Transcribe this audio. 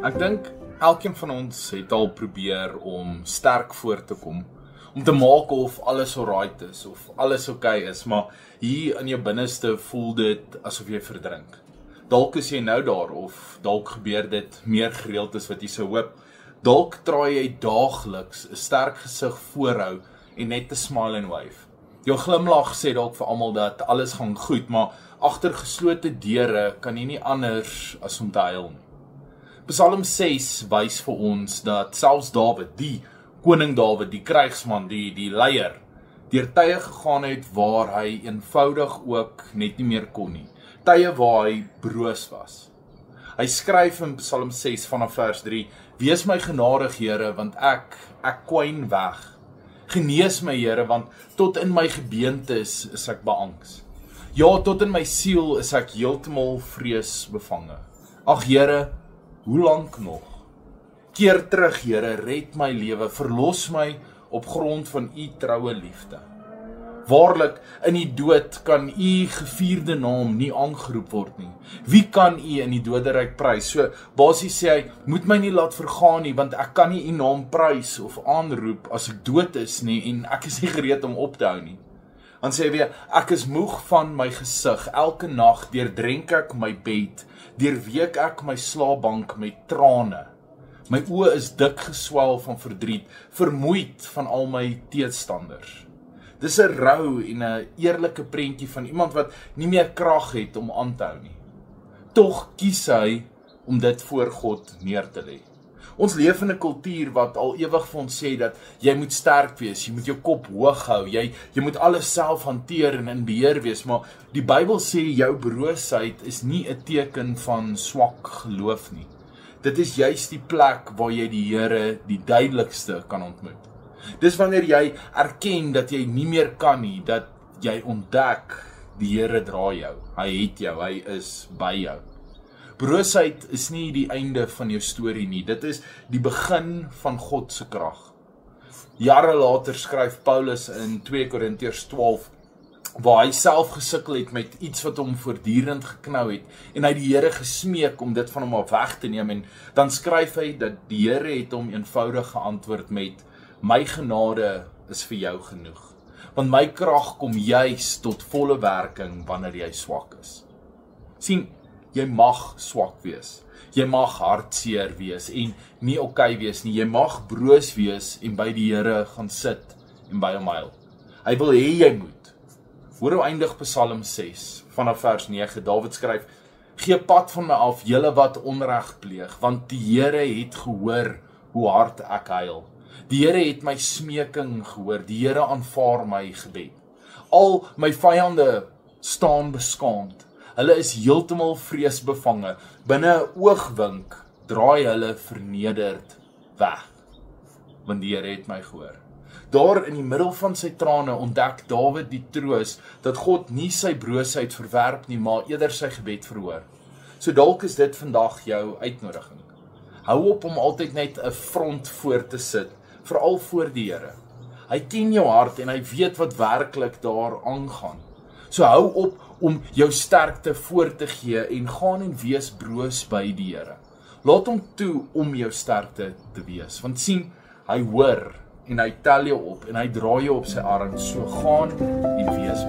Ek dink elkeen van ons het al probeer om sterk voor te kom, om te maak of alles alright is, of alles okay is, maar hier in jou binneste voel dit asof jy verdrink. Dalk is jy nou daar, of dalk gebeur dit meer gereeld as wat jy sou hoop. Dalk traai jy daagliks 'n sterk gesig voorhou en net 'n smile and wave. Jou glimlag sê dalk vir almal dat alles gaan goed, maar agter geslote deure kan jy nie anders as om te huil nie. Psalm 6 wys vir ons dat selfs Dawid, die koning Dawid, die krygsman, die leier, deur tye gegaan het waar hy eenvoudig ook net nie meer kon nie. Tye waar hy broos was. Hy skryf in Psalm 6 vanaf vers 3, Wees my genadig, Here, want ek kwyn weg. Genees my, Here, want tot in my gebeentes is ek beangs. Ja, tot in my siel is ek heeltemal vrees bevange. Ag, Here, hoe lank nog? Keer terug, Here, red my lewe, verlos my op grond van u troue liefde. Waarlik, in die dood kan u gevierde naam nie aangeroep word nie. Wie kan u in die doderyk prys? So, basies sê hy, moet my nie laat vergaan nie, want ek kan nie u naam prys of aanroep as ek dood is nie, en ek is nie gereed om op te hou nie. Dan sê hy weer, ek is moeg van my gesig, elke nag deurdrenk ek my bed, deurweek ek my slaapbank met trane. My oë is dik geswel van verdriet, vermoeid van al my teestanders. Dis 'n rou en 'n eerlike prentjie van iemand wat nie meer krag het om aan te hou nie. Tog kies hy om dit voor God neer te lê. Ons leef in 'n kultuur wat al ewig vir ons sê dat jy moet sterk wees, jy moet jou kop hoog hou, jy moet alles self hanteer en in beheer wees, maar die Bybel sê jou broosheid is nie 'n teken van swak geloof nie. Dit is juist die plek waar jy die Here die duidelikste kan ontmoet. Dis wanneer jy erken dat jy nie meer kan nie, dat jy ontdek die Here dra jou, hy het jou, hy is by jou. Broosheid is nie die einde van jou storie nie, dit is die begin van God se krag. Jare later skryf Paulus in 2 Korintiërs 12, waar hy self gesukkel het met iets wat hom voortdurend geknou het, en hy die Here gesmeek om dit van hom af weg te neem, en dan skryf hy dat die Here het hom eenvoudig geantwoord met, my genade is vir jou genoeg, want my krag kom juis tot volle werking wanneer jy swak is. Sien, jy mag swak wees, jy mag hartseer wees en nie okay wees nie, jy mag broos wees en by die Here gaan sit en by hom huil. Hy wil hê jy moet. Hoor hoe eindig Psalm 6 vanaf vers 9, Dawid skryf, gee pad van my af, julle wat onreg pleeg, want die Here het gehoor hoe hard ek huil. Die Here het my smeking gehoor, die Here aanvaar my gebed. Al my vyande staan beskaamd, hulle is heeltemal vreesbevange, binne 'n oogwink draai hulle vernederd weg, want die Here het my gehoor. Daar in die middel van sy trane ontdek Dawid die troos, dat God nie sy broosheid verwerp nie, maar eerder sy gebed verhoor. So dalk is dit vandag jou uitnodiging. Hou op om altyd net 'n front voor te sit, veral voor die Here. Hy ken jou hart en hy weet wat werklik daar aangaan. So hou op om jou sterkte voor te gee en gaan en wees broos by die Here. Laat hom toe om jou sterkte te wees, want sien, hy hoor en hy tel jou op en hy dra jou op sy arm, so gaan en wees